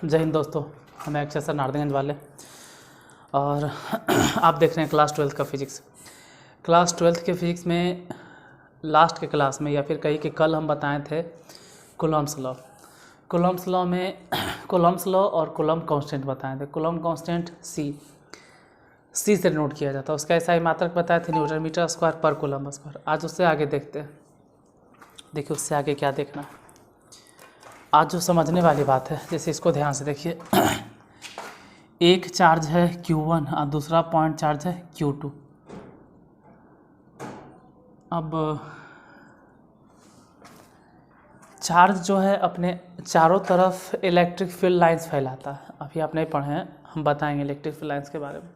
जय हिंद दोस्तों, मैं अक्षय सर नारदगंज वाले। और आप देख रहे हैं क्लास 12 का फिज़िक्स। क्लास 12 के फिज़िक्स में लास्ट के क्लास में या फिर कहीं कि कल हम बताए थे कूलम्ब्स लॉ। कूलम्ब्स लॉ में कूलम्ब्स लॉ और कूलम्ब कांस्टेंट बताए थे। कूलम्ब कांस्टेंट सी से नोट किया जाता है। उसका ऐसा मात्रक बताए थे न्यूटन मीटर स्क्वायर पर कूलम्ब स्क्वायर। आज उससे आगे देखते हैं। देखिए उससे आगे क्या देखना है। आज जो समझने वाली बात है, जैसे इसको ध्यान से देखिए। एक चार्ज है Q1 और दूसरा पॉइंट चार्ज है Q2। अब चार्ज जो है अपने चारों तरफ इलेक्ट्रिक फील्ड लाइंस फैलाता है। अभी आप नहीं पढ़े हैं, हम बताएंगे इलेक्ट्रिक फील्ड लाइंस के बारे में।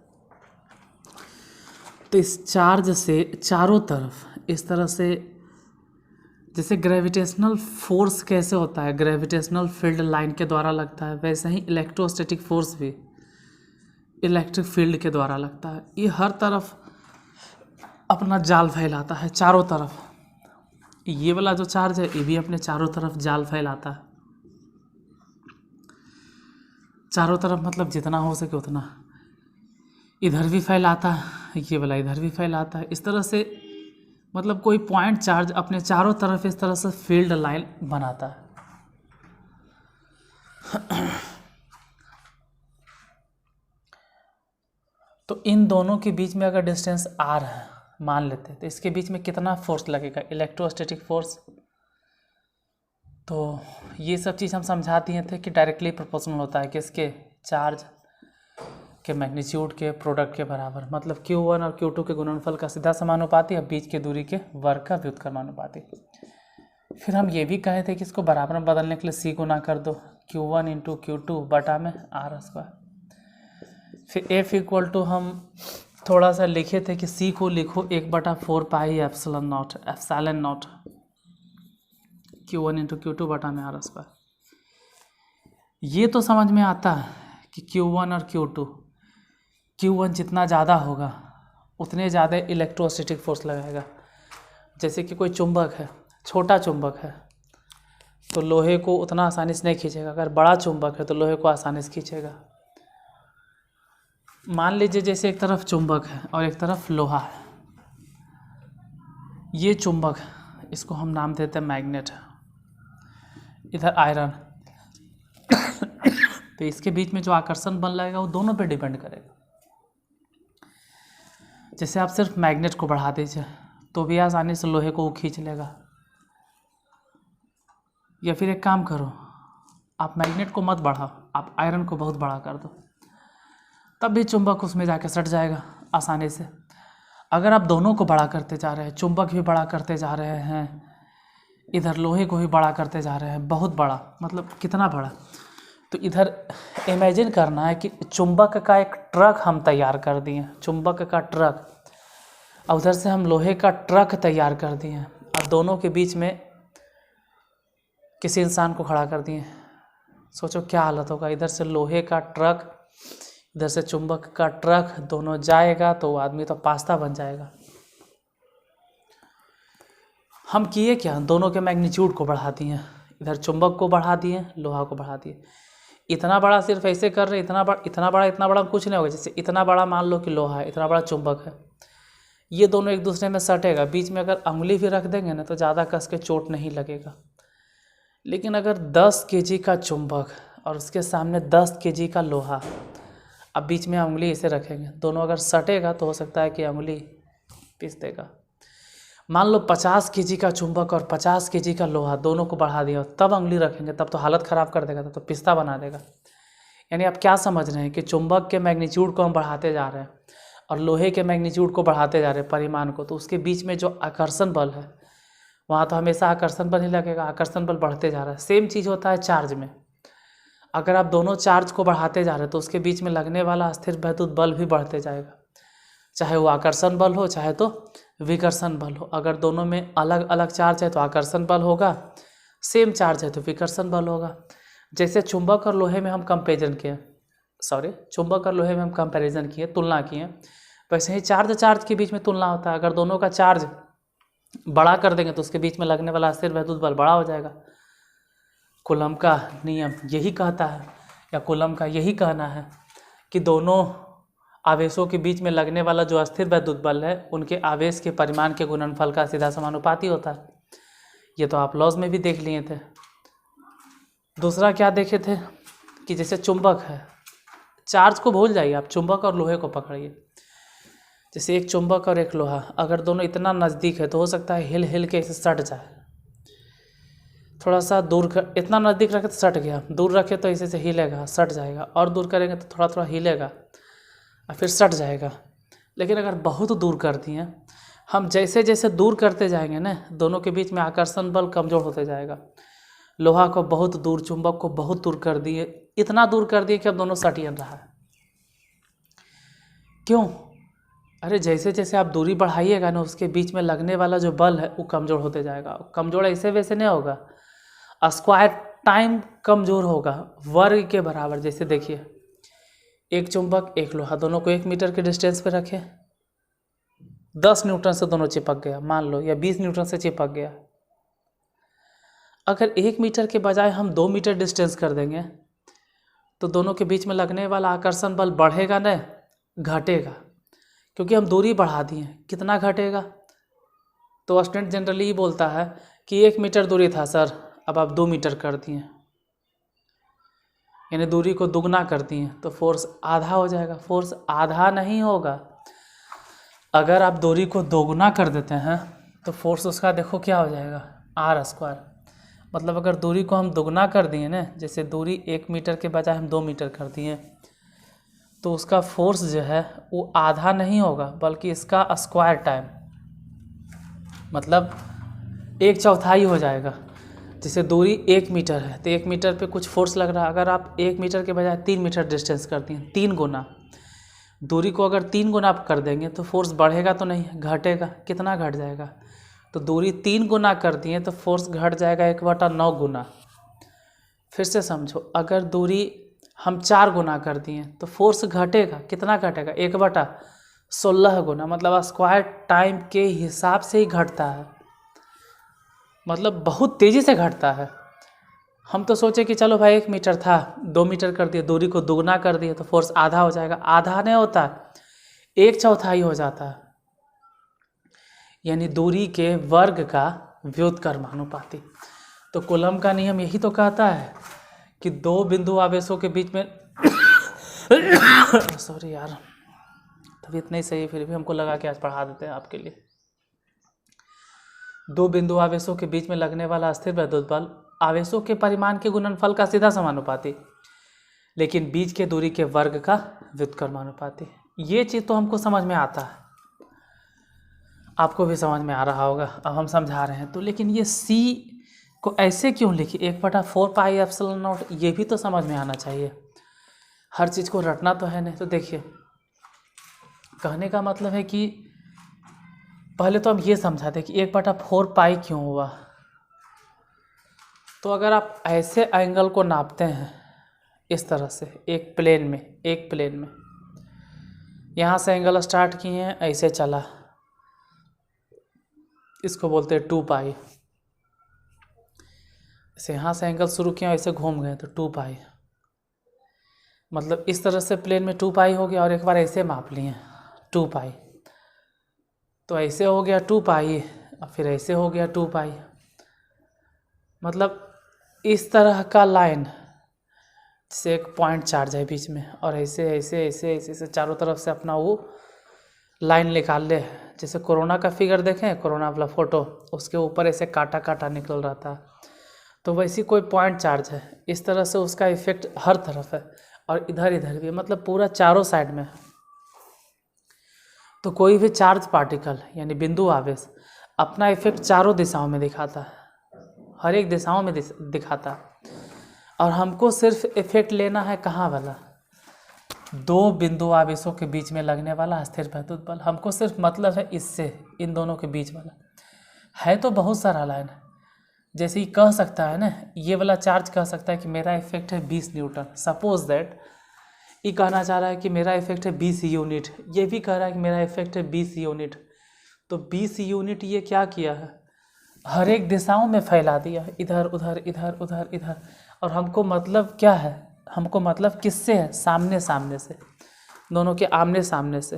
तो इस चार्ज से चारों तरफ इस तरह से, जैसे ग्रेविटेशनल फोर्स कैसे होता है, ग्रेविटेशनल फील्ड लाइन के द्वारा लगता है, वैसे ही इलेक्ट्रोस्टैटिक फोर्स भी इलेक्ट्रिक फील्ड के द्वारा लगता है। ये हर तरफ अपना जाल फैलाता है चारों तरफ। ये वाला जो चार्ज है ये भी अपने चारों तरफ जाल फैलाता है। चारों तरफ मतलब जितना हो सके उतना। इधर भी फैलाता है, ये वाला इधर भी फैलाता है। इस तरह से मतलब कोई पॉइंट चार्ज अपने चारों तरफ इस तरह से फील्ड लाइन बनाता है। तो इन दोनों के बीच में अगर डिस्टेंस r है मान लेते हैं, तो इसके बीच में कितना फोर्स लगेगा, इलेक्ट्रोस्टैटिक फोर्स। तो ये सब चीज़ हम समझा दिए थे कि डायरेक्टली प्रोपोर्शनल होता है किसके, चार्ज के मैग्नीट्यूड के प्रोडक्ट के बराबर। मतलब Q1 और Q2 के गुणनफल का सीधा समानुपाती और बीच के दूरी के वर्ग का व्युत्क्रमानुपाती। फिर हम ये भी कहे थे कि इसको बराबर में बदलने के लिए C गुना कर दो, Q1 इंटू Q2 बटा में R स्क्वायर। फिर F इक्वल टू हम थोड़ा सा लिखे थे कि C को लिखो 1/4 pi epsilon not Q1 into Q2 बटा में R स्क्वायर। ये तो समझ में आता है कि Q1 और Q1 जितना ज़्यादा होगा उतने ज़्यादा इलेक्ट्रोस्टैटिक फोर्स लगाएगा। जैसे कि कोई चुंबक है, छोटा चुंबक है तो लोहे को उतना आसानी से नहीं खींचेगा। अगर बड़ा चुंबक है तो लोहे को आसानी से खींचेगा। मान लीजिए जैसे एक तरफ चुंबक है और एक तरफ लोहा है। ये चुंबक है, इसको हम नाम देते हैं मैग्नेट, इधर आयरन। तो इसके बीच में जो आकर्षण बल लगेगा वो दोनों पे डिपेंड करेगा। जैसे आप सिर्फ मैग्नेट को बढ़ा दीजिए तो भी आसानी से लोहे को वो खींच लेगा। या फिर एक काम करो, आप मैग्नेट को मत बढ़ाओ, आप आयरन को बहुत बड़ा कर दो, तब भी चुंबक उसमें जाके सट जाएगा आसानी से। अगर आप दोनों को बड़ा करते जा रहे हैं, चुंबक भी बड़ा करते जा रहे हैं, इधर लोहे को भी बड़ा करते जा रहे हैं, बहुत बड़ा मतलब कितना बड़ा, तो इधर इमेजिन करना है कि चुंबक का एक ट्रक हम तैयार कर दिए, चुंबक का ट्रक, और उधर से हम लोहे का ट्रक तैयार कर दिए और दोनों के बीच में किसी इंसान को खड़ा कर दिए। सोचो क्या हालत होगा। इधर से लोहे का ट्रक, इधर से चुंबक का ट्रक, दोनों जाएगा तो आदमी तो पास्ता बन जाएगा। हम किए क्या, दोनों के मैग्नीट्यूड को बढ़ा दिए, इधर चुंबक को बढ़ा दिए, लोहा को बढ़ा दिए। इतना बड़ा सिर्फ ऐसे कर रहे, इतना बड़ा कुछ नहीं होगा। जैसे इतना बड़ा मान लो कि लोहा है, इतना बड़ा चुंबक है, ये दोनों एक दूसरे में सटेगा। बीच में अगर उंगली भी रख देंगे ना तो ज़्यादा कस के चोट नहीं लगेगा। लेकिन अगर 10 kg का चुंबक और उसके सामने 10 kg का लोहा, अब बीच में उंगली इसे रखेंगे, दोनों अगर सटेगा तो हो सकता है कि उंगली पीस देगा। मान लो 50 kg का चुंबक और 50 kg का लोहा दोनों को बढ़ा दिया, तब उंगली रखेंगे, तब तो हालत ख़राब कर देगा, तब तो पिस्ता बना देगा। यानी आप क्या समझ रहे हैं कि चुंबक के मैग्नीट्यूड को हम बढ़ाते जा रहे हैं और लोहे के मैग्नीट्यूड को बढ़ाते जा रहे हैं, परिमाण को, तो उसके बीच में जो आकर्षण बल है वहाँ तो हमेशा आकर्षण बल ही लगेगा, आकर्षण बल बढ़ते जा रहा है। सेम चीज़ होता है चार्ज में। अगर आप दोनों चार्ज को बढ़ाते जा रहे हैं तो उसके बीच में लगने वाला स्थिर वैद्युत बल भी बढ़ते जाएगा, चाहे वो आकर्षण बल हो चाहे तो विकर्षण बल हो। अगर दोनों में अलग अलग चार्ज है तो आकर्षण बल होगा, सेम चार्ज है तो विकर्षण बल होगा। जैसे चुंबक और लोहे में हम कंपैरिजन किए, तुलना किए, वैसे ही चार्ज के बीच में तुलना होता है। अगर दोनों का चार्ज बड़ा कर देंगे तो उसके बीच में लगने वाला स्थिर वैद्युत बल बड़ा हो जाएगा। कूलम्ब का नियम यही कहता है या कूलम का यही कहना है कि दोनों आवेशों के बीच में लगने वाला जो अस्थिर वैद्युत बल है उनके आवेश के परिमाण के गुणनफल का सीधा समानुपाती होता है। ये तो आप लॉज में भी देख लिए थे। दूसरा क्या देखे थे कि जैसे चुंबक है, चार्ज को भूल जाइए आप, चुंबक और लोहे को पकड़िए। जैसे एक चुंबक और एक लोहा अगर दोनों इतना नज़दीक है तो हो सकता है हिल हिल के इसे सट जाए। थोड़ा सा दूर कर, इतना नज़दीक रखे तो सट गया, दूर रखे तो इसे से हिलेगा, सट जाएगा, और दूर करेंगे तो थोड़ा थोड़ा हिलेगा और फिर सट जाएगा। लेकिन अगर बहुत दूर कर दिए, हम जैसे जैसे दूर करते जाएंगे ना, दोनों के बीच में आकर्षण बल कमज़ोर होते जाएगा। लोहा को बहुत दूर, चुंबक को बहुत दूर कर दिए, इतना दूर कर दिए कि अब दोनों सट ही रहा है। क्यों? अरे जैसे जैसे आप दूरी बढ़ाइएगा ना, उसके बीच में लगने वाला जो बल है वो कमज़ोर होते जाएगा। कमज़ोर ऐसे वैसे नहीं होगा, स्क्वायर टाइम कमज़ोर होगा, वर्ग के बराबर। जैसे देखिए एक चुंबक एक लोहा, दोनों को 1 मीटर के डिस्टेंस पे रखे, 10 न्यूटन से दोनों चिपक गया मान लो, या 20 न्यूटन से चिपक गया। अगर 1 मीटर के बजाय हम 2 मीटर डिस्टेंस कर देंगे तो दोनों के बीच में लगने वाला आकर्षण बल बढ़ेगा न घटेगा? क्योंकि हम दूरी बढ़ा दिए। कितना घटेगा? तो स्टूडेंट जनरली ही बोलता है कि 1 मीटर दूरी था सर, अब आप 2 मीटर कर दिए, यानी दूरी को दुगना कर दिए, तो फोर्स आधा हो जाएगा। फोर्स आधा नहीं होगा, अगर आप दूरी को दोगुना कर देते हैं तो फोर्स उसका देखो क्या हो जाएगा, r²। मतलब अगर दूरी को हम दोगुना कर दिए ना, जैसे दूरी 1 मीटर के बजाय हम 2 मीटर कर दिए, तो उसका फोर्स जो है वो आधा नहीं होगा बल्कि इसका स्क्वायर टाइम, मतलब 1/4 हो जाएगा। जैसे दूरी 1 मीटर है तो 1 मीटर पे कुछ फोर्स लग रहा है, अगर आप 1 मीटर के बजाय 3 मीटर डिस्टेंस कर दिए, 3 गुना दूरी को अगर 3 गुना आप कर देंगे तो फोर्स बढ़ेगा तो नहीं, घटेगा। कितना घट जाएगा? तो दूरी 3 गुना कर दिए तो फोर्स घट जाएगा 1/9 गुना। फिर से समझो, अगर दूरी हम 4 गुना कर दिए तो फोर्स घटेगा। कितना घटेगा? 1/16 गुना। मतलब स्क्वायर टाइम के हिसाब से ही घटता है, मतलब बहुत तेज़ी से घटता है। हम तो सोचे कि चलो भाई 1 मीटर था, 2 मीटर कर दिए, दूरी को दुगना कर दिए तो फोर्स आधा हो जाएगा। आधा नहीं होता, 1/4 हो जाता है, यानी दूरी के वर्ग का व्युत्क्रमानुपाती। तो कूलम का नियम यही तो कहता है कि 2 बिंदु आवेशों के बीच में सॉरी यार, तबीयत नहीं सही, फिर भी हमको लगा कि आज पढ़ा देते हैं आपके लिए। 2 बिंदु आवेशों के बीच में लगने वाला अस्थिर वैद्युत बल आवेशों के परिमाण के गुणनफल का सीधा समानुपाती, लेकिन बीच के दूरी के वर्ग का व्युत्क्रमानुपाती। ये चीज़ तो हमको समझ में आता है, आपको भी समझ में आ रहा होगा, अब हम समझा रहे हैं तो। लेकिन ये C को ऐसे क्यों लिखी, 1/4πε0? ये भी तो समझ में आना चाहिए, हर चीज़ को रटना तो है नहीं। तो देखिए, कहने का मतलब है कि पहले तो हम ये समझाते कि 1/4π क्यों हुआ। तो अगर आप ऐसे एंगल को नापते हैं इस तरह से, एक प्लेन में यहाँ से एंगल स्टार्ट किए हैं, ऐसे चला, इसको बोलते हैं 2π। ऐसे यहाँ से एंगल शुरू किया, ऐसे घूम गए तो 2π। मतलब इस तरह से प्लेन में 2π हो गया, और एक बार ऐसे माप लिए 2π, तो ऐसे हो गया 2π, और फिर ऐसे हो गया 2π। मतलब इस तरह का लाइन से एक पॉइंट चार्ज है बीच में, और ऐसे ऐसे ऐसे ऐसे ऐसे चारों तरफ से अपना वो लाइन निकाल ले। जैसे कोरोना का फिगर देखें, कोरोना वाला फोटो, उसके ऊपर ऐसे काटा काटा निकल रहा था, तो वैसी कोई पॉइंट चार्ज है। इस तरह से उसका इफेक्ट हर तरफ है, और इधर इधर भी, मतलब पूरा चारों साइड में। तो कोई भी चार्ज पार्टिकल यानी बिंदु आवेश अपना इफेक्ट चारों दिशाओं में दिखाता है, हर एक दिशाओं में दिखाता है। और हमको सिर्फ इफेक्ट लेना है कहाँ वाला, 2 बिंदु आवेशों के बीच में लगने वाला अस्थिर वैद्युत बल। हमको सिर्फ मतलब है इससे, इन दोनों के बीच वाला है। तो बहुत सारा लाइन है, जैसे ही कह सकता है ना, ये वाला चार्ज कह सकता है कि मेरा इफेक्ट है 20 न्यूटन, सपोज दैट। ये कहना चाह रहा है कि मेरा इफेक्ट है 20 यूनिट, ये भी कह रहा है कि मेरा इफेक्ट है 20 यूनिट। तो 20 यूनिट ये क्या किया है, हर एक दिशाओं में फैला दिया, इधर उधर इधर उधर इधर। और हमको मतलब क्या है, हमको मतलब किससे है, सामने सामने से, दोनों के आमने सामने से।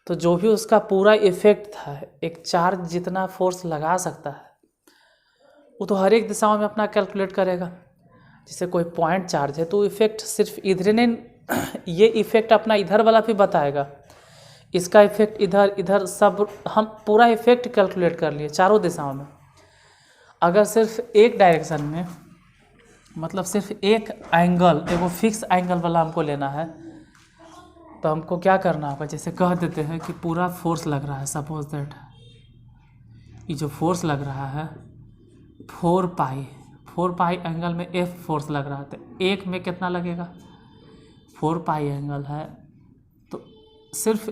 तो जो भी उसका पूरा इफेक्ट था, एक चार्ज जितना फोर्स लगा सकता है वो तो हर एक दिशाओं में अपना कैलकुलेट करेगा। जैसे कोई पॉइंट चार्ज है तो इफेक्ट सिर्फ इधर नहीं, ये इफेक्ट अपना इधर वाला भी बताएगा, इसका इफेक्ट इधर इधर सब, हम पूरा इफेक्ट कैलकुलेट कर लिए चारों दिशाओं में। अगर सिर्फ एक डायरेक्शन में, मतलब सिर्फ एक एंगल, एक वो फिक्स एंगल वाला हमको लेना है, तो हमको क्या करना होगा, जैसे कह देते हैं कि पूरा फोर्स लग रहा है, सपोज दैट ये जो फोर्स लग रहा है 4 पाई एंगल में एफ फोर्स लग रहा है, तो एक में कितना लगेगा, 4 पाई एंगल है तो सिर्फ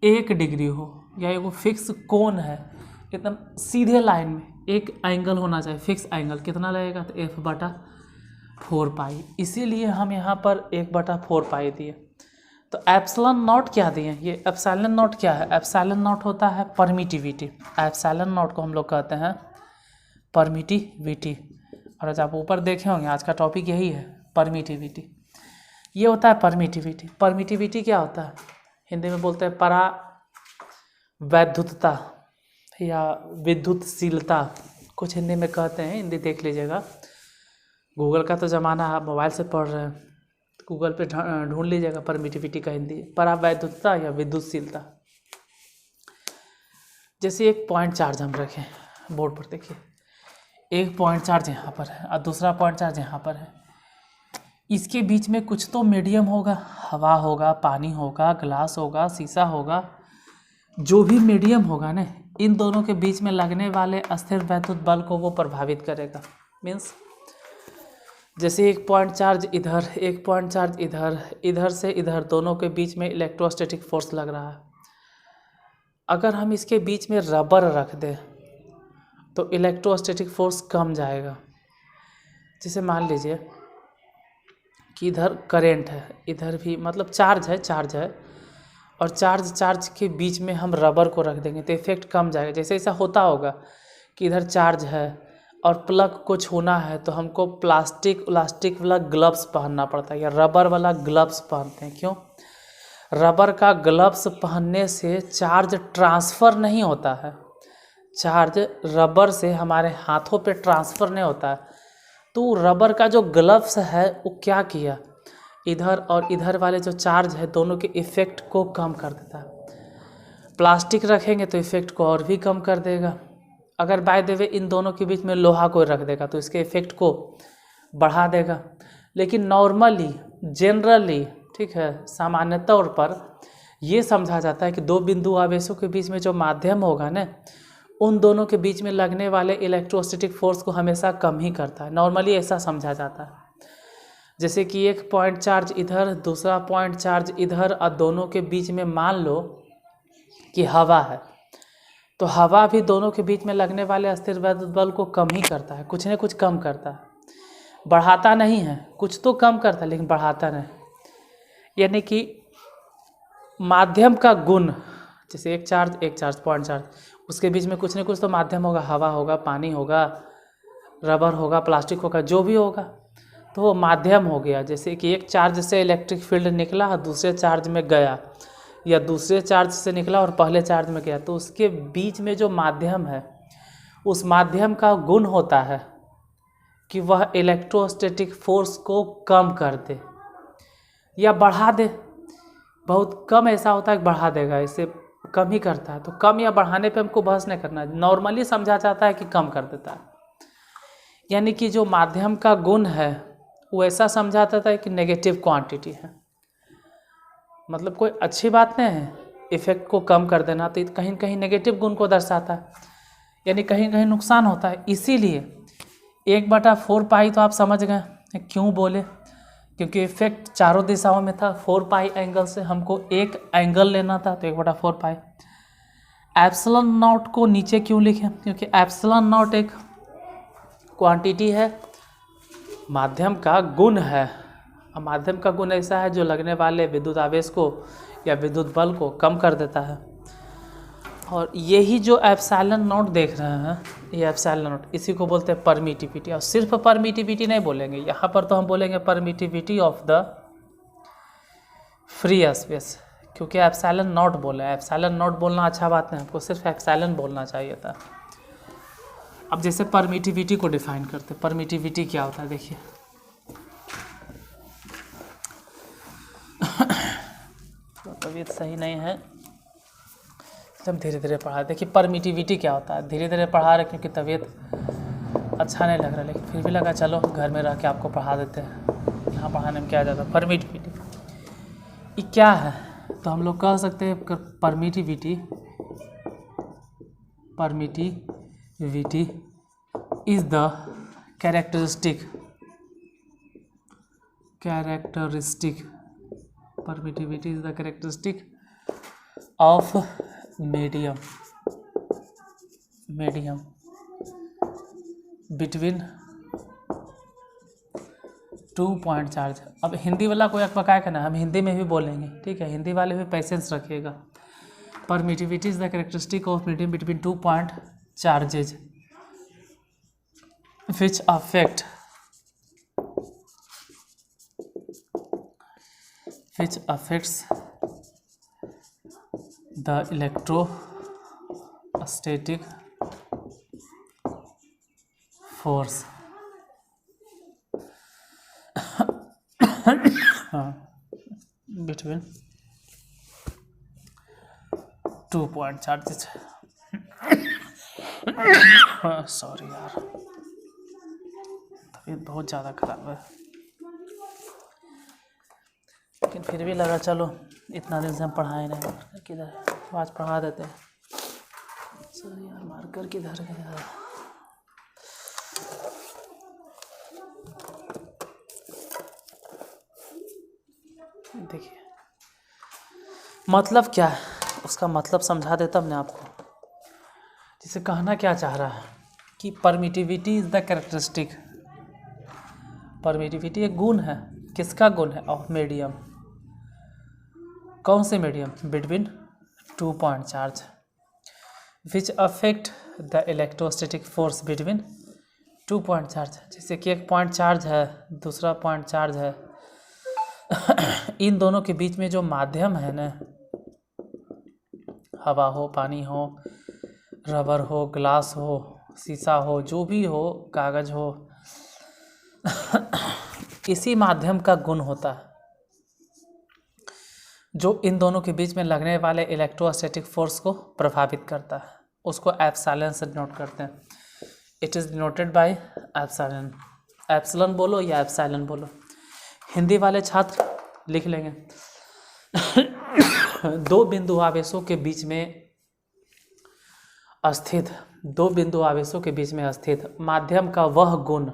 1 डिग्री हो या एक वो फिक्स कोण है, एकदम सीधे लाइन में एक एंगल होना चाहिए, फिक्स एंगल, कितना लगेगा, तो F/4 पाई। इसीलिए हम यहाँ पर 1/4 पाई दिए। तो एप्सिलॉन नॉट क्या दिए, ये एप्सिलॉन नॉट क्या है, एप्सिलॉन नॉट होता है परमिटिविटी, एप्सिलॉन नॉट को हम लोग कहते हैं परमिटिविटी। और आज आप ऊपर देखे होंगे आज का टॉपिक यही है, परमिटिविटी। ये होता है परमिटिविटी। परमिटिविटी क्या होता है, हिंदी में बोलते हैं परावैद्युतता या विद्युतशीलता, कुछ हिंदी में कहते हैं, हिंदी देख लीजिएगा। गूगल का तो ज़माना है, आप मोबाइल से पढ़ रहे हैं तो गूगल पे ढूंढ लीजिएगा परमिटिविटी का हिंदी, परावैद्युतता या विद्युतशीलता। जैसे एक पॉइंट चार्ज हम रखें बोर्ड पर, देखिए एक पॉइंट चार्ज यहाँ पर है और दूसरा पॉइंट चार्ज यहाँ पर है, इसके बीच में कुछ तो मीडियम होगा, हवा होगा, पानी होगा, ग्लास होगा, शीशा होगा, जो भी मीडियम होगा ना, इन दोनों के बीच में लगने वाले अस्थिर वैद्युत बल को वो प्रभावित करेगा। मीन्स जैसे एक पॉइंट चार्ज इधर, एक पॉइंट चार्ज इधर, इधर से इधर, दोनों के बीच में इलेक्ट्रोस्टैटिक फोर्स लग रहा है। अगर हम इसके बीच में रबर रख दें तो इलेक्ट्रोस्टैटिक फोर्स कम जाएगा। जैसे मान लीजिए कि इधर करंट है, इधर भी मतलब चार्ज है और चार्ज के बीच में हम रबर को रख देंगे तो इफेक्ट कम जाएगा। जैसे ऐसा होता होगा कि इधर चार्ज है और प्लग को छूना है तो हमको प्लास्टिक वाला ग्लव्स पहनना पड़ता है या रबर वाला ग्लव्स पहनते हैं। क्यों? रबर का ग्लव्स पहनने से चार्ज ट्रांसफ़र नहीं होता है, चार्ज रबर से हमारे हाथों पे ट्रांसफ़र नहीं होता है। तो रबर का जो ग्लव्स है वो क्या किया, इधर और इधर वाले जो चार्ज है दोनों के इफ़ेक्ट को कम कर देता है। प्लास्टिक रखेंगे तो इफ़ेक्ट को और भी कम कर देगा। अगर बाय द वे इन दोनों के बीच में लोहा को रख देगा तो इसके इफ़ेक्ट को बढ़ा देगा। लेकिन नॉर्मली, जनरली, ठीक है, सामान्य तौर पर ये समझा जाता है कि दो बिंदु आवेशों के बीच में जो माध्यम होगा ना, उन दोनों के बीच में लगने वाले इलेक्ट्रोस्टैटिक फोर्स को हमेशा कम ही करता है। नॉर्मली ऐसा समझा जाता है। जैसे कि एक पॉइंट चार्ज इधर, दूसरा पॉइंट चार्ज इधर और दोनों के बीच में मान लो कि हवा है, तो हवा भी दोनों के बीच में लगने वाले अस्थिर वैद्युत बल को कम ही करता है, कुछ न कुछ कम करता है, बढ़ाता नहीं है। कुछ तो कम करता है लेकिन बढ़ाता नहीं। यानी कि माध्यम का गुण, जैसे एक चार्ज पॉइंट चार्ज, उसके बीच में कुछ न कुछ तो माध्यम होगा, हवा होगा, पानी होगा, रबर होगा, प्लास्टिक होगा, जो भी होगा, तो वो माध्यम हो गया। जैसे कि एक चार्ज से इलेक्ट्रिक फील्ड निकला और दूसरे चार्ज में गया, या दूसरे चार्ज से निकला और पहले चार्ज में गया, तो उसके बीच में जो माध्यम है उस माध्यम का गुण होता है कि वह इलेक्ट्रोस्टैटिक फोर्स को कम कर दे या बढ़ा दे। बहुत कम ऐसा होता है कि बढ़ा देगा, इसे कम ही करता है। तो कम या बढ़ाने पे हमको बहस नहीं करना है, नॉर्मली समझा जाता है कि कम कर देता है। यानी कि जो माध्यम का गुण है वो ऐसा समझा जाता है कि नेगेटिव क्वांटिटी है, मतलब कोई अच्छी बात नहीं है इफ़ेक्ट को कम कर देना, तो कहीं कहीं नेगेटिव गुण को दर्शाता है, यानी कहीं कहीं नुकसान होता है। इसीलिए 1/4 पाई तो आप समझ गए क्यों बोले, क्योंकि इफेक्ट चारों दिशाओं में था। 4 पाई एंगल से हमको एक एंगल लेना था, तो 1/4 पाई। एप्सिलॉन नॉट को नीचे क्यों लिखें, क्योंकि एप्सिलॉन नॉट एक क्वांटिटी है, माध्यम का गुण है। और माध्यम का गुण ऐसा है जो लगने वाले विद्युत आवेश को या विद्युत बल को कम कर देता है। और यही जो एप्सिलॉन नॉट देख रहे हैं, ये एप्सिलॉन नॉट, इसी को बोलते हैं परमिटिविटी। और सिर्फ परमिटिविटी नहीं बोलेंगे, यहाँ पर तो हम बोलेंगे permittivity of the free space, क्योंकि एप्सिलॉन नॉट बोले। एप्सिलॉन नॉट बोलना अच्छा बात नहीं, हमको सिर्फ एप्सिलॉन बोलना चाहिए था। अब जैसे परमिटिविटी को डिफाइन करते हैं, परमिटिविटी क्या होता है देखिए। तो तबीयत सही नहीं है, जब धीरे धीरे पढ़ा। देखिए परमिटिविटी क्या होता है, धीरे धीरे पढ़ा रहे क्योंकि तबीयत अच्छा नहीं लग रहा, लेकिन फिर भी लगा चलो घर में रह के आपको पढ़ा देते हैं। यहाँ पढ़ाने में क्या जाता है। परमिटिविटी ये क्या है, तो हम लोग कह सकते हैं permittivity is the characteristic permittivity is the characteristic of medium between 2 point charge. अब हिंदी वाला कोई अकबकाएगा ना, हम हिंदी में भी बोलेंगे, ठीक है, हिंदी वाले भी पेशेंस रखिएगा। Permittivity is the characteristic of medium between 2 point charges which affects the electrostatic force between 2 point charges। Sorry यार, तबीयत बहुत ज़्यादा खराब है, लेकिन फिर भी लगा चलो इतना दिन से हम पढ़ाए नहीं, किधर तो आज पढ़ा देते हैं। सॉरी यार, मार्कर किधर गया। देखिए मतलब क्या है, उसका मतलब समझा देता हमने आपको। जिसे कहना क्या चाह रहा है कि permittivity is the characteristic, permittivity एक गुण है। किसका गुण है? Of medium. कौन से medium? Between 2 point charge which affect the electrostatic force between 2 point charge. जैसे कि एक पॉइंट चार्ज है, दूसरा पॉइंट चार्ज है, इन दोनों के बीच में जो माध्यम है ना, हवा हो, पानी हो, रबर हो, ग्लास हो, शीशा हो, जो भी हो, कागज़ हो, इसी माध्यम का गुण होता है जो इन दोनों के बीच में लगने वाले इलेक्ट्रोस्टैटिक फोर्स को प्रभावित करता है। उसको एप्सिलॉन से डिनोट करते हैं। It is denoted by epsilon. Epsilon बोलो या एप्सिलॉन बोलो, हिंदी वाले छात्र लिख लेंगे। दो बिंदु आवेशों के बीच में स्थित माध्यम का वह गुण,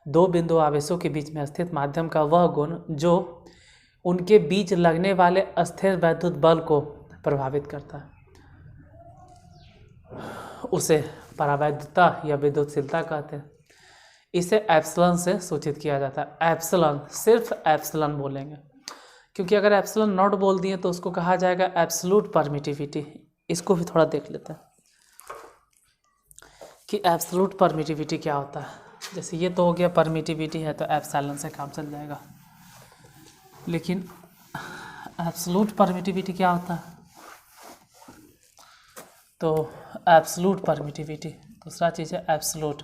दो बिंदु आवेशों के बीच में स्थित माध्यम का वह गुण जो उनके बीच लगने वाले अस्थिर वैद्युत बल को प्रभावित करता है, उसे परावैद्युता या विद्युतशीलता कहते हैं। इसे एप्सिलॉन से सूचित किया जाता है। एप्सिलॉन, सिर्फ एप्सिलॉन बोलेंगे, क्योंकि अगर एप्सिलॉन नॉट बोल दिए तो उसको कहा जाएगा एब्सोल्यूट परमिटिविटी। इसको भी थोड़ा देख लेते हैं कि एब्सोल्यूट परमिटिविटी क्या होता है। जैसे ये तो हो गया परमिटिविटी है तो एप्सिलॉन से काम चल जाएगा, लेकिन एब्सोल्यूट परमिटिविटी क्या होता है? तो एब्सोल्यूट परमिटिविटी, दूसरा चीज़ है एब्सोल्यूट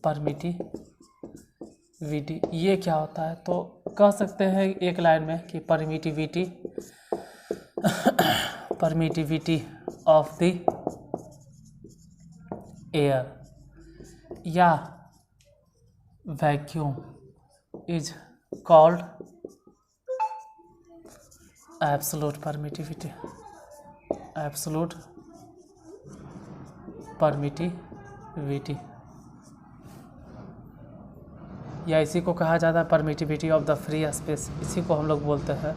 परमिटिविटी। ये क्या होता है? तो कह सकते हैं एक लाइन में कि परमिटिविटी ऑफ द एयर या vacuum is called absolute permittivity. या इसी को कहा जाता है permittivity of the free space. इसी को हम लोग बोलते हैं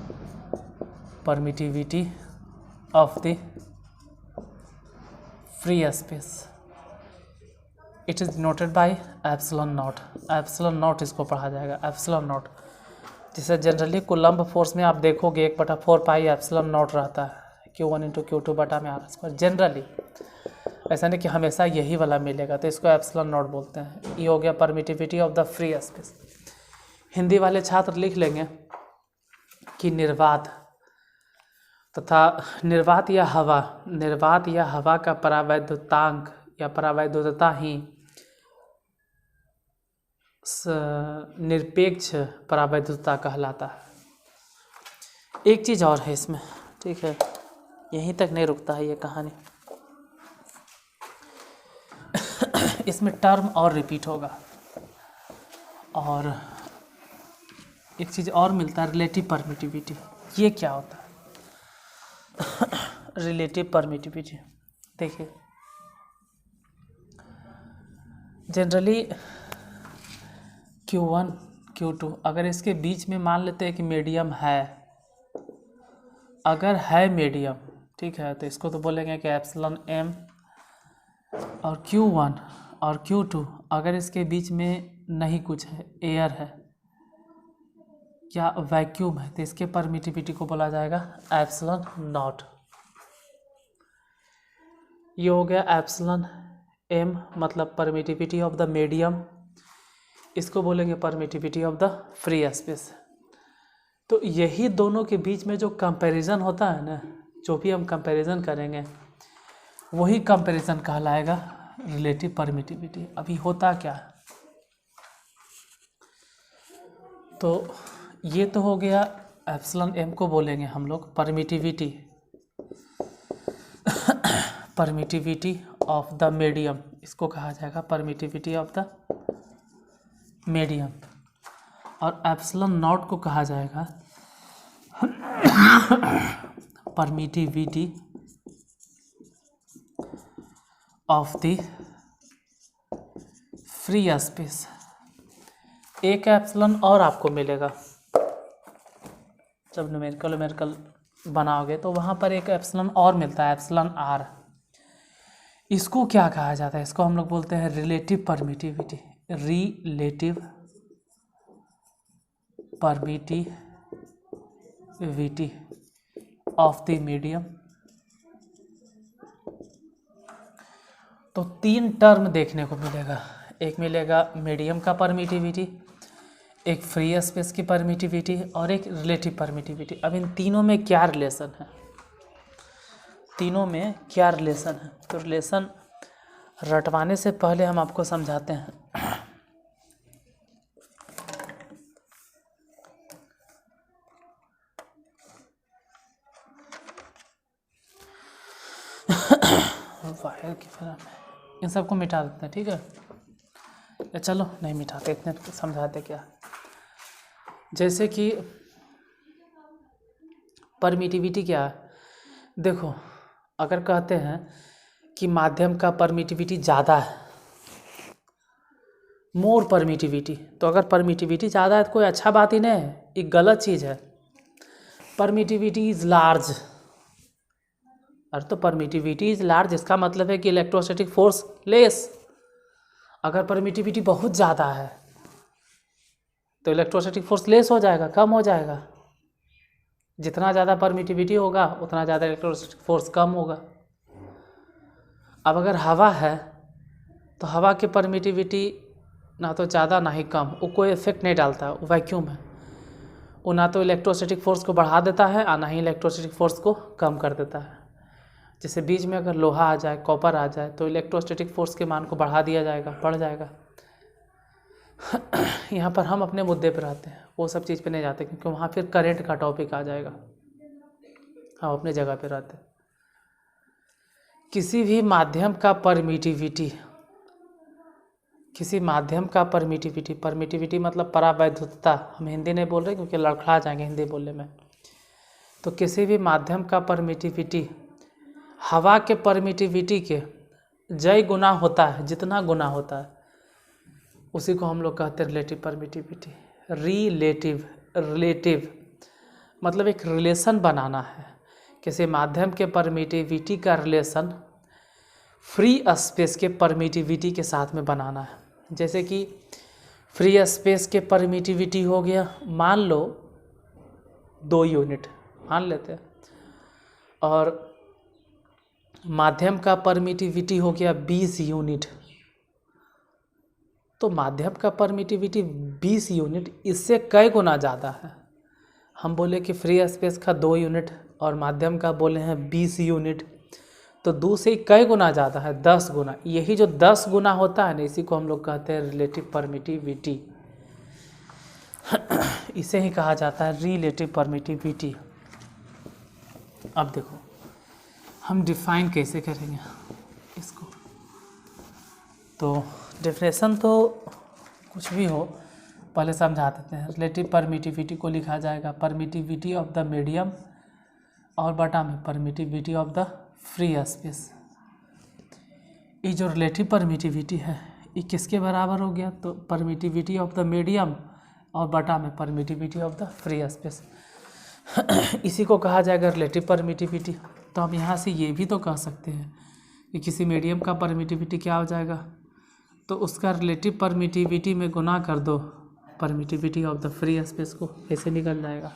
permittivity of the free space. It is noted by epsilon not. Epsilon not इसको पढ़ा जाएगा, एप्सिलॉन नॉट। जैसे जनरली कुलम्ब फोर्स में आप देखोगे 1/4 पाई एप्सिलॉन नॉट रहता है, Q1 × Q2 बटा में R²। जनरली ऐसा नहीं कि हमेशा यही वाला मिलेगा, तो इसको एप्सिलॉन नॉट बोलते हैं। ये हो गया permittivity of the free space. Hindi वाले छात्र लिख लेंगे कि निर्वात तथा निर्वात या हवा का परावैद्युतांक या परावैद्युतता ही निरपेक्ष परावैद्युतता कहलाता है। एक चीज़ और है इसमें, ठीक है, यहीं तक नहीं रुकता है ये कहानी, इसमें टर्म और रिपीट होगा। और एक चीज़ और मिलता है, रिलेटिव परमिटिविटी। ये क्या होता है रिलेटिव परमिटिविटी? देखिए जनरली Q1 Q2 अगर इसके बीच में मान लेते हैं कि मीडियम है, अगर है मीडियम, ठीक है, तो इसको तो बोलेंगे कि एप्सिलॉन m। और Q1 और Q2 अगर इसके बीच में नहीं कुछ है, एयर है या वैक्यूम है, तो इसके परमिटिविटी को बोला जाएगा एप्सिलॉन नॉट। ये हो गया एप्सिलॉन m, मतलब परमिटिविटी ऑफ द मीडियम, इसको बोलेंगे permittivity of the free space. तो यही दोनों के बीच में जो कंपैरिजन होता है ना, जो भी हम कंपैरिजन करेंगे वही कंपैरिजन कहलाएगा रिलेटिव परमिटिविटी। अभी होता क्या है, तो ये तो हो गया एप्सिलॉन m को बोलेंगे हम लोग permittivity, permittivity of the medium, इसको कहा जाएगा परमिटिविटी ऑफ द मीडियम। और एप्सिलॉन नॉट को कहा जाएगा permittivity of the free space. एक एप्सिलॉन और आपको मिलेगा जब न्यूमेरिकल बनाओगे, तो वहाँ पर एक एप्सिलॉन और मिलता है, एप्सिलॉन r। इसको क्या कहा जाता है? इसको हम लोग बोलते हैं relative permittivity, relative permittivity of the medium. तो 3 टर्म देखने को मिलेगा, एक मिलेगा मीडियम का परमिटिविटी, एक फ्री स्पेस की परमिटिविटी और एक रिलेटिव परमिटिविटी। अब इन तीनों में क्या रिलेशन है, तीनों में क्या रिलेशन है? तो रिलेशन रटवाने से पहले हम आपको समझाते हैं। वायर की फिर इन सबको मिटा देते हैं, ठीक है, या चलो नहीं मिटाते, इतने समझाते क्या। जैसे कि परमिटिविटी क्या है, देखो अगर कहते हैं कि माध्यम का परमिटिविटी ज़्यादा है, मोर परमिटिविटी, तो अगर परमिटिविटी ज़्यादा है तो कोई अच्छा बात ही नहीं है, एक गलत चीज़ है। परमिटिविटी इज़ लार्ज, और तो परमिटिविटी इज़ लार्ज इसका मतलब है कि इलेक्ट्रोस्टैटिक फोर्स लेस। अगर परमिटिविटी बहुत ज़्यादा है तो इलेक्ट्रोस्टैटिक फोर्स लेस हो जाएगा, कम हो जाएगा। जितना ज़्यादा परमिटिविटी होगा उतना ज़्यादा इलेक्ट्रोस्टैटिक फोर्स कम होगा। अब अगर हवा है तो हवा की परमिटिविटी ना तो ज़्यादा ना ही कम, वो कोई इफेक्ट नहीं डालता, वो वैक्यूम है, वो ना तो इलेक्ट्रोस्टैटिक फोर्स को बढ़ा देता है और ना ही इलेक्ट्रोस्टैटिक फोर्स को कम कर देता है। जैसे बीच में अगर लोहा आ जाए, कॉपर आ जाए, तो इलेक्ट्रोस्टैटिक फोर्स के मान को बढ़ा दिया जाएगा, बढ़ जाएगा। यहाँ पर हम अपने मुद्दे पर आते हैं, वो सब चीज़ पे नहीं जाते क्योंकि वहाँ फिर करंट का टॉपिक आ जाएगा। हम अपने जगह पे रहते हैं। किसी भी माध्यम का परमिटिविटी, किसी माध्यम का परमिटिविटी, परमिटिविटी मतलब परावैद्युतता, हम हिंदी नहीं बोल रहे क्योंकि लड़खड़ा जाएंगे हिंदी बोलने में। तो किसी भी माध्यम का परमिटिविटी हवा के परमिटिविटी के जय गुना होता है, जितना गुना होता है उसी को हम लोग कहते हैं रिलेटिव परमिटिविटी। रिलेटिव मतलब एक रिलेशन बनाना है, किसी माध्यम के परमिटिविटी का रिलेशन फ्री स्पेस के परमिटिविटी के साथ में बनाना है। जैसे कि फ्री स्पेस के परमिटिविटी हो गया, मान लो 2 यूनिट मान लेते हैं, और माध्यम का परमिटिविटी हो गया 20 यूनिट। तो माध्यम का परमिटिविटी 20 यूनिट, इससे कई गुना ज़्यादा है। हम बोले कि फ्री स्पेस का 2 यूनिट और माध्यम का बोले हैं 20 यूनिट, तो 2 से कई गुना ज़्यादा है, 10 गुना। यही जो 10 गुना होता है ना, इसी को हम लोग कहते हैं रिलेटिव परमिटिविटी। इसे ही कहा जाता है रिलेटिव परमिटिविटी। अब देखो हम डिफाइन कैसे करेंगे इसको। तो डेफिनेशन तो कुछ भी हो, पहले समझा देते हैं। रिलेटिव परमिटिविटी को लिखा जाएगा परमिटिविटी ऑफ द मीडियम और बटा में permittivity of the free space. ये जो रिलेटिव परमिटिविटी है ये किसके बराबर हो गया? तो परमिटिविटी ऑफ द मीडियम और बटा में permittivity of the free space. इसी को कहा जाएगा रिलेटिव परमिटिविटी। तो हम यहाँ से ये भी तो कह सकते हैं कि किसी मीडियम का परमिटिविटी क्या हो जाएगा, तो उसका रिलेटिव परमिटिविटी में गुना कर दो permittivity of the free space को, ऐसे निकल जाएगा।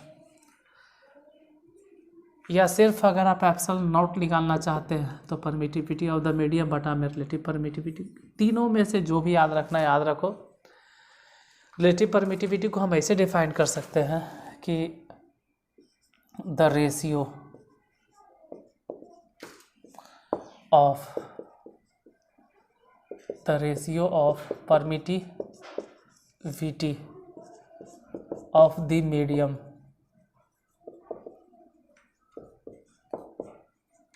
या सिर्फ अगर आप एप्सिलॉन नॉट निकालना चाहते हैं तो परमिटिविटी ऑफ द मीडियम बटा में रिलेटिव परमिटिविटी। तीनों में से जो भी याद रखना याद रखो। रिलेटिव परमिटिविटी को हम ऐसे डिफाइन कर सकते हैं कि the ratio of permittivity of the medium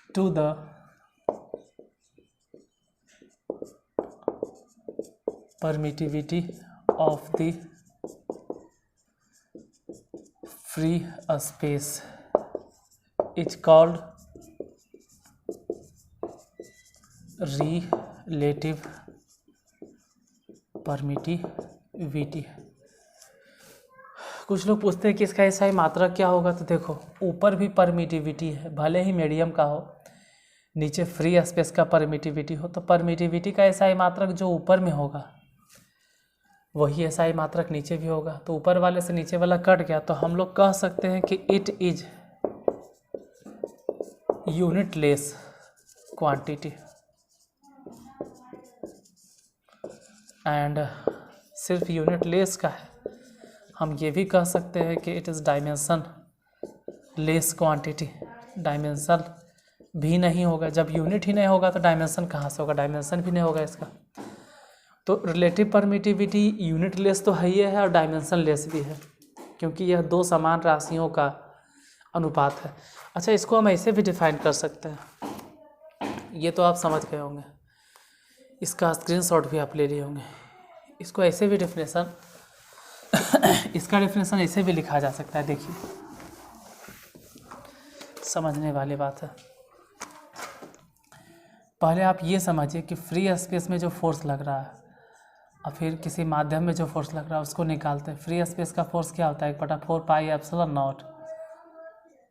to the permittivity of the free space is called relative permittivity। कुछ लोग पूछते हैं कि इसका एसआई मात्रक क्या होगा, तो देखो ऊपर भी परमिटिविटी है, भले ही मीडियम का हो, नीचे फ्री स्पेस का परमिटिविटी हो, तो परमिटिविटी का एसआई मात्रक जो ऊपर में होगा वही एसआई मात्रक नीचे भी होगा। तो ऊपर वाले से नीचे वाला कट गया, तो हम लोग कह सकते हैं कि it is unitless quantity. And सिर्फ यूनिटलेस का है, हम ये भी कह सकते हैं कि it is dimension less quantity. Dimension भी नहीं होगा, जब यूनिट ही नहीं होगा तो डायमेंशन कहाँ से होगा, डायमेंशन भी नहीं होगा इसका। तो रिलेटिव परमिटिविटी यूनिट लेस तो है ही है और डायमेंशन लेस भी है, क्योंकि यह 2 समान राशियों का अनुपात है। अच्छा, इसको हम ऐसे भी डिफाइन कर सकते हैं, ये तो आप समझ गए होंगे, इसका स्क्रीनशॉट भी आप ले लिए होंगे। इसको ऐसे भी डेफिनेशन इसका डेफिनेशन ऐसे भी लिखा जा सकता है। देखिए, समझने वाली बात है। पहले आप ये समझिए कि फ्री स्पेस में जो फोर्स लग रहा है और फिर किसी माध्यम में जो फोर्स लग रहा है उसको निकालते हैं। फ्री स्पेस का फोर्स क्या होता है? 1/4 पाई एप्सिलॉन नॉट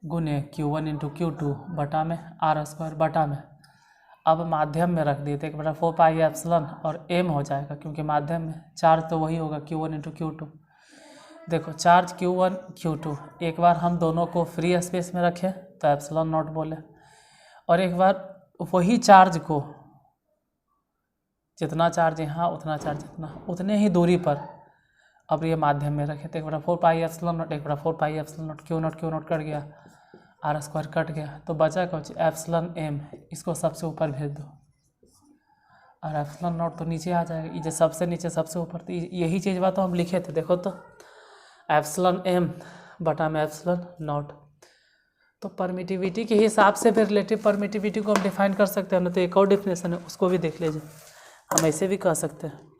गुने Q1 × Q2 बटा में R² बटा में। अब माध्यम में रख दिए थे 1/4 पाई एप्सिलॉन और m हो जाएगा, क्योंकि माध्यम में चार्ज तो वही होगा Q1 × Q2। देखो चार्ज Q1 Q2, एक बार हम दोनों को फ्री स्पेस में रखें तो एप्सिलॉन नॉट बोले, और एक बार वही चार्ज को, जितना चार्ज यहाँ उतना चार्ज जितना, उतने ही दूरी पर अब ये माध्यम में रखे तो 1/4 pi epsilon not 1/4 pi epsilon not Q not cut गया, R² कट गया, तो बचा कुछ एप्सिलॉन m। इसको सबसे ऊपर भेज दो और एप्सिलॉन नॉट तो नीचे आ जाएगा। ये सबसे नीचे सबसे ऊपर, तो यही चीज़ बात तो हम लिखे थे। देखो तो एप्सिलॉन m बटा में एप्सिलॉन नॉट। तो परमिटिविटी के हिसाब से फिर रिलेटिव परमिटिविटी को हम डिफाइन कर सकते हैं ना। तो एक और डिफिनेशन है, उसको भी देख लीजिए। हम ऐसे भी कह सकते हैं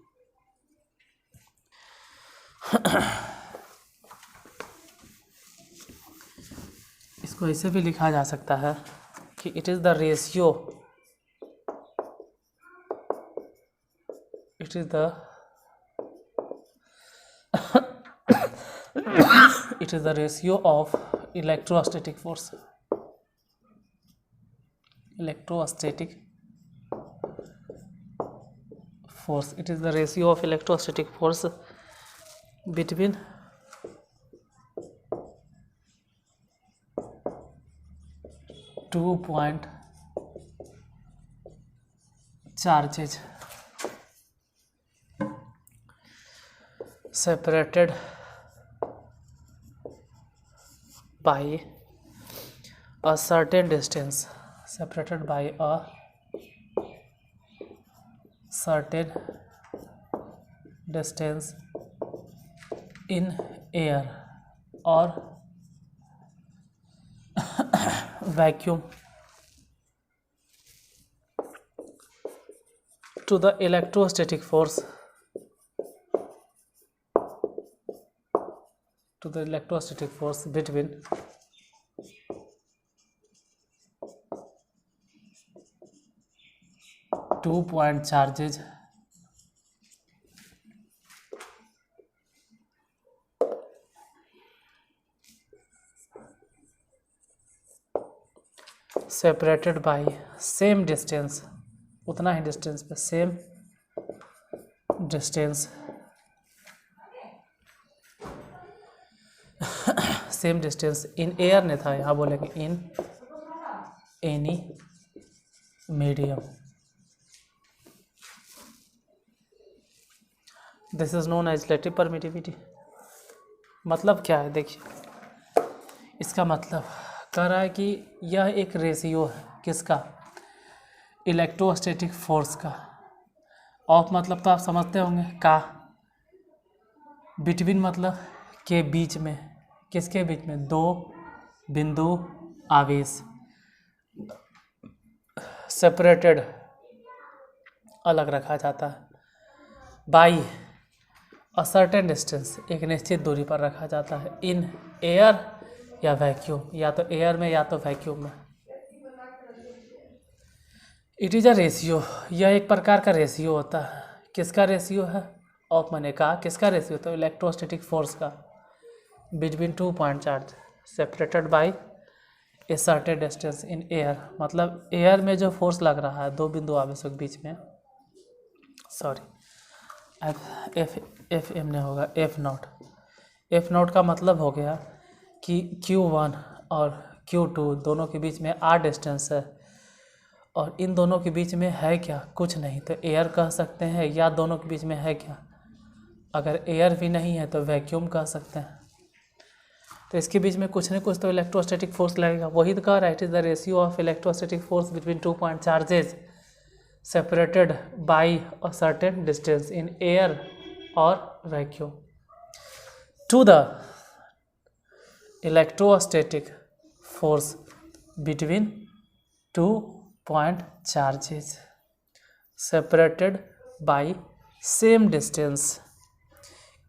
इसको ऐसे भी लिखा जा सकता है कि it is the ratio, it is the ratio of electrostatic force, electrostatic force, it is the ratio of electrostatic force between 2 point charges separated by a certain distance, separated by a certain distance in air or vacuum to the electrostatic force between two point charges separated by same distance, उतना ही distance पे same distance in air ने था, यहाँ बोलेंगे in any medium. This is known as relative permittivity. मतलब क्या है देखिए, इसका मतलब कह रहा है कि यह एक रेशियो है किसका, इलेक्ट्रोस्टैटिक फोर्स का। ऑफ मतलब तो आप समझते होंगे, का। बिटवीन मतलब के बीच में, किसके बीच में, दो बिंदु आवेश। सेपरेटेड अलग रखा जाता है, बाई अ सर्टेन डिस्टेंस एक निश्चित दूरी पर रखा जाता है, इन एयर या वैक्यूम, या तो एयर में या तो वैक्यूम में। इट इज़ अ रेशियो, यह एक प्रकार का रेशियो होता है। किसका रेशियो है, ऑफ मैंने कहा किसका रेशियो, तो इलेक्ट्रोस्टैटिक फोर्स का, between two point charge separated by a certain distance in air. मतलब एयर में जो फोर्स लग रहा है दो बिंदु आवेशों के बीच में, सॉरी एफ एम ने होगा एफ नॉट का मतलब हो गया कि Q1 और Q2 दोनों के बीच में आर डिस्टेंस है, और इन दोनों के बीच में है क्या, कुछ नहीं, तो एयर कह सकते हैं, या दोनों के बीच में है क्या, अगर एयर भी नहीं है तो वैक्यूम कह सकते हैं। तो इसके बीच में कुछ न कुछ तो इलेक्ट्रोस्टैटिक फोर्स लगेगा, वही तो कह रहा है, it is the ratio of electrostatic force between two point charges separated by a certain distance in air or vacuum to the electrostatic force between 2 point charges separated by same distance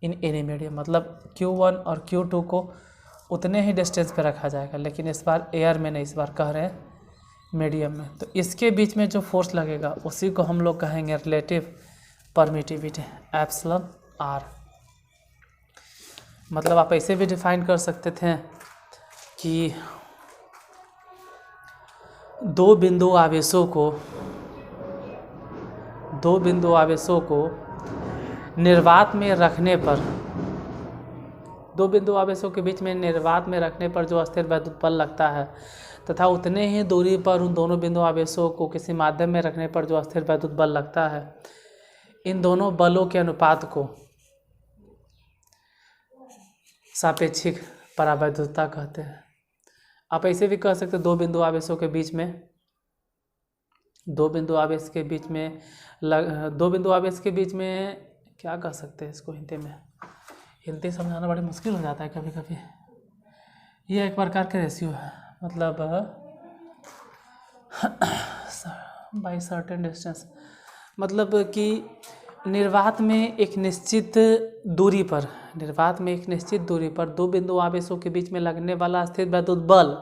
in any medium। मतलब Q1 और Q2 को उतने ही distance पे रखा जाएगा, लेकिन इस बार air में नहीं, इस बार कह रहे हैं मीडियम में। तो इसके बीच में जो फोर्स लगेगा उसी को हम लोग कहेंगे रिलेटिव परमिटिविटी, एप्सिलॉन आर। मतलब आप ऐसे भी डिफाइन कर सकते थे कि दो बिंदु आवेशों को निर्वात में रखने पर, दो बिंदु आवेशों के बीच में निर्वात में रखने पर जो अस्थिर वैद्युत बल लगता है, तथा उतने ही दूरी पर उन दोनों बिंदु आवेशों को किसी माध्यम में रखने पर जो अस्थिर वैद्युत बल लगता है, इन दोनों बलों के अनुपात को सापेक्षिक परावैद्युतता कहते हैं। आप ऐसे भी कह सकते हैं दो बिंदु आवेशों के बीच में, दो बिंदु आवेश के बीच में क्या कह सकते हैं इसको हिंदी समझाना बड़ी मुश्किल हो जाता है कभी कभी। यह एक प्रकार का रेशियो है, मतलब बाई सर्टेन डिस्टेंस, मतलब कि निर्वात में एक निश्चित दूरी पर दो बिंदु आवेशों के बीच में लगने वाला अस्थिर वैद्युत बल,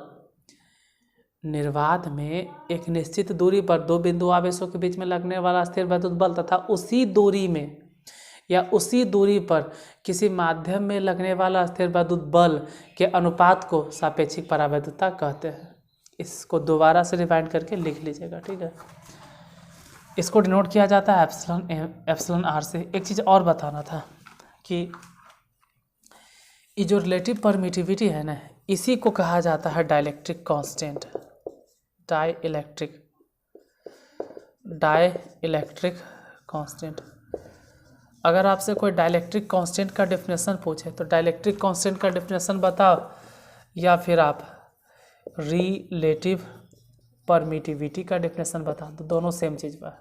निर्वात में एक निश्चित दूरी पर दो बिंदु आवेशों के बीच में लगने वाला स्थिर वैद्युत बल तथा उसी दूरी में या उसी दूरी पर किसी माध्यम में लगने वाला स्थिर वैद्युत बल के अनुपात को सापेक्षिक परावैद्युतता कहते हैं। इसको दोबारा से रिवाइंड करके लिख लीजिएगा, ठीक है। इसको डिनोट किया जाता है एप्सिलॉन आर से। एक चीज़ और बताना था कि ये जो रिलेटिव परमिटिविटी है ना, इसी को कहा जाता है dielectric constant. Dielectric constant. अगर आपसे कोई डाइलेक्ट्रिक कांस्टेंट का डेफिनेशन पूछे तो डाइलेक्ट्रिक कांस्टेंट का डेफिनेशन बताओ, या फिर आप रिलेटिव परमिटिविटी का डेफिनेशन बता दो, दोनों सेम चीज़ बा।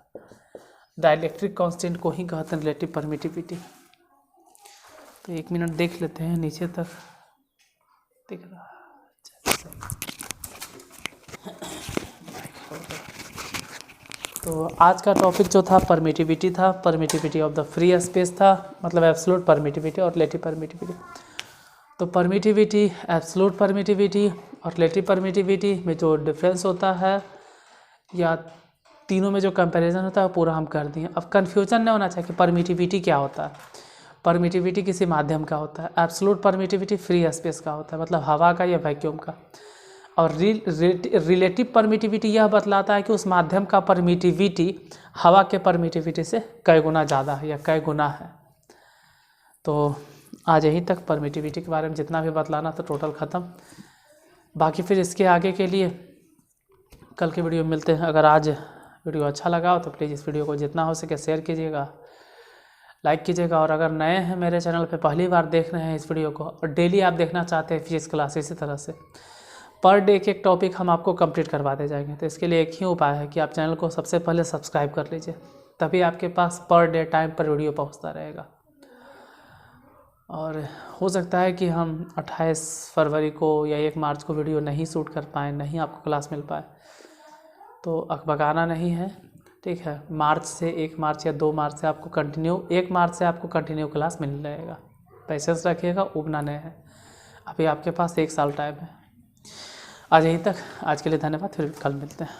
डाइलेक्ट्रिक कांस्टेंट को ही कहते हैं रिलेटिव परमिटिविटी। तो 1 मिनट देख लेते हैं नीचे तक दिख रहा है। तो आज का टॉपिक जो था परमिटिविटी था, permittivity of the free space था, मतलब एब्सोल्यूट परमिटिविटी और रिलेटिव परमिटिविटी। तो परमिटिविटी, एब्सोल्यूट परमिटिविटी और रिलेटिव परमिटिविटी में जो डिफरेंस होता है या तीनों में जो कंपैरिजन होता है वो पूरा हम कर दिए। अब कन्फ्यूजन नहीं होना चाहिए कि परमिटिविटी क्या होता है। परमिटिविटी किसी माध्यम का होता है, एब्सोल्यूट परमिटिविटी फ्री स्पेस का होता है, मतलब हवा का या वैक्यूम का। और रिलेटिव परमिटिविटी यह बतलाता है कि उस माध्यम का परमिटिविटी हवा के परमिटिविटी से कई गुना ज़्यादा है या कई गुना है। तो आज यहीं तक परमिटिविटी के बारे में जितना भी बतलाना तो टोटल ख़त्म। बाकी फिर इसके आगे के लिए कल के वीडियो में मिलते हैं। अगर आज वीडियो अच्छा लगा हो तो प्लीज़ इस वीडियो को जितना हो सके शेयर कीजिएगा, लाइक कीजिएगा। और अगर नए हैं मेरे चैनल पे, पहली बार देख रहे हैं इस वीडियो को और डेली आप देखना चाहते हैं फिजिक्स क्लास इसी तरह से, पर डे एक टॉपिक हम आपको कंप्लीट करवाते जाएंगे। तो इसके लिए एक ही उपाय है कि आप चैनल को सबसे पहले सब्सक्राइब कर लीजिए, तभी आपके पास पर डे टाइम पर वीडियो पहुंचता रहेगा। और हो सकता है कि हम 28 फरवरी को या 1 मार्च को वीडियो नहीं शूट कर पाएँ, नहीं आपको क्लास मिल पाए, तो अकबकाना नहीं है, ठीक है। मार्च से 1 मार्च या 2 मार्च से आपको कंटिन्यू, 1 मार्च से आपको कंटिन्यू क्लास मिल जाएगा। पेशेंस रखिएगा, उबना नहीं है। अभी आपके पास 1 साल टाइम है। आज यहीं तक, आज के लिए धन्यवाद, फिर कल मिलते हैं।